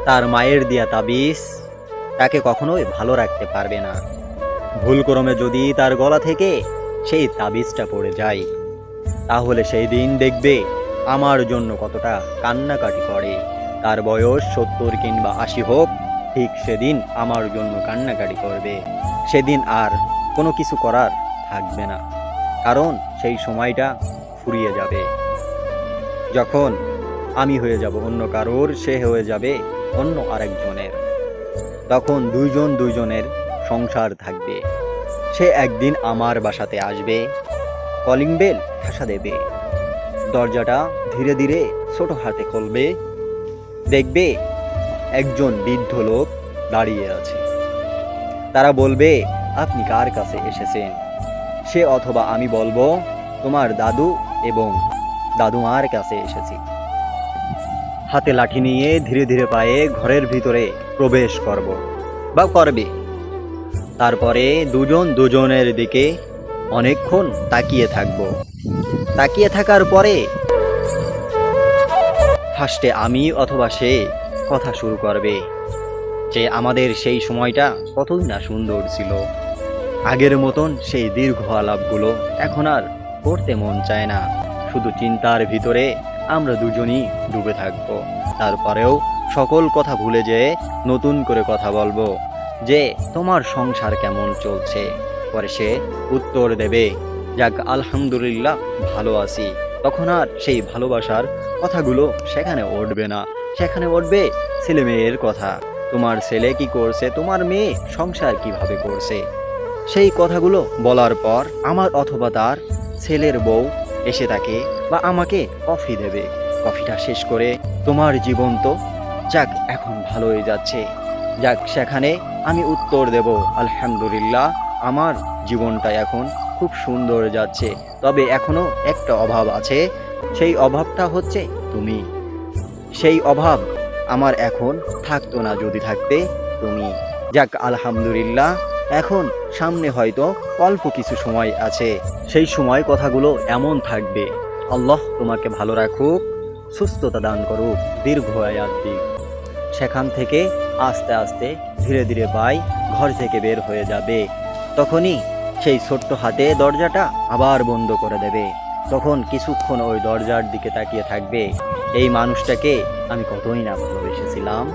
তার মায়ের দেয়া তাবিজ তাকে কখনোই ভালো রাখতে পারবে না। ভুলক্রমে যদি তার গলা থেকে সেই তাবিজটা পড়ে যায়, তাহলে সেই দিন দেখবে আমার জন্য কতটা কান্নাকাটি করে। তার বয়স 70 কিংবা 80 হোক, ঠিক সেদিন আমার জন্য কান্নাকাটি করবে। সেদিন আর কোনো কিছু করার থাকবে না, কারণ সেই সময়টা ফুরিয়ে যাবে। যখন আমি হয়ে যাব অন্য কারোর, সে হয়ে যাবে অন্য আরেকজনের। তখন দুইজনের সংসার থাকবে। সে একদিন আমার বাসাতে আসবে, কলিং বেল ঠাসা দেবে, দরজাটা ধীরে ধীরে ছোট হাতে খুলবে। দেখবে একজন বৃদ্ধ লোক দাঁড়িয়ে আছে। তারা বলবে, আপনি কার কাছে এসেছেন? সে অথবা আমি বলবো, তোমার দাদু এবং দাদুমার কাছে এসেছি। হাতে লাঠি নিয়ে ধীরে ধীরে পায়ে ঘরের ভিতরে প্রবেশ করবে। তারপরে দুজনের দিকে অনেকক্ষণ তাকিয়ে থাকবো। তাকিয়ে থাকার পরে ফার্স্টে আমি অথবা সে কথা শুরু করবে যে আমাদের সেই সময়টা কতই না সুন্দর ছিল। আগের মতন সেই দীর্ঘ আলাপগুলো এখন আর করতে মন চায় না। শুধু চিন্তার ভিতরে আমরা দুজনই ডুবে থাকবো। তারপরেও সকল কথা ভুলে যেয়ে নতুন করে কথা বলবো যে তোমার সংসার কেমন চলছে। পরে সে উত্তর দেবে, যাক আলহামদুলিল্লাহ ভালো আছি। তখন আর সেই ভালোবাসার কথাগুলো সেখানে উঠবে না, সেখানে উঠবে ছেলে মেয়ের কথা। তোমার ছেলে কি করছে, তোমার মেয়ে সংসার কিভাবে করছে। সেই কথাগুলো বলার পর আমার অথবা তার ছেলের বউ এসে থাকে বা আমাকে কফি দেবে। কফিটা শেষ করে, তোমার জীবন তো যাক এখন ভালোই যাচ্ছে। যাক, সেখানে আমি উত্তর দেব, আলহামদুলিল্লাহ আমার জীবনটা এখন খুব সুন্দর যাচ্ছে। তবে এখনো একটা অভাব আছে, সেই অভাবটা হচ্ছে তুমি। সেই অভাব আমার এখন থাকতো না যদি থাকতে তুমি। যাক আলহামদুলিল্লাহ, এখন সামনে হয়তো অল্প কিছু সময় আছে, সেই সময় কথাগুলো এমন থাকবে। আল্লাহ তোমাকে ভালো রাখুক, সুস্থতা দান করুক, দীর্ঘ আয়াত দিক। সেখান থেকে আস্তে আস্তে ধীরে ধীরে ভাই ঘর থেকে বের হয়ে যাবে। তখনই সেই ছোট্ট হাতে দরজাটা আবার বন্ধ করে দেবে। তখন কিছুক্ষণ ওই দরজার দিকে তাকিয়ে থাকবে, এই মানুষটাকে আমি কতই না ভালোবেসেছিলাম।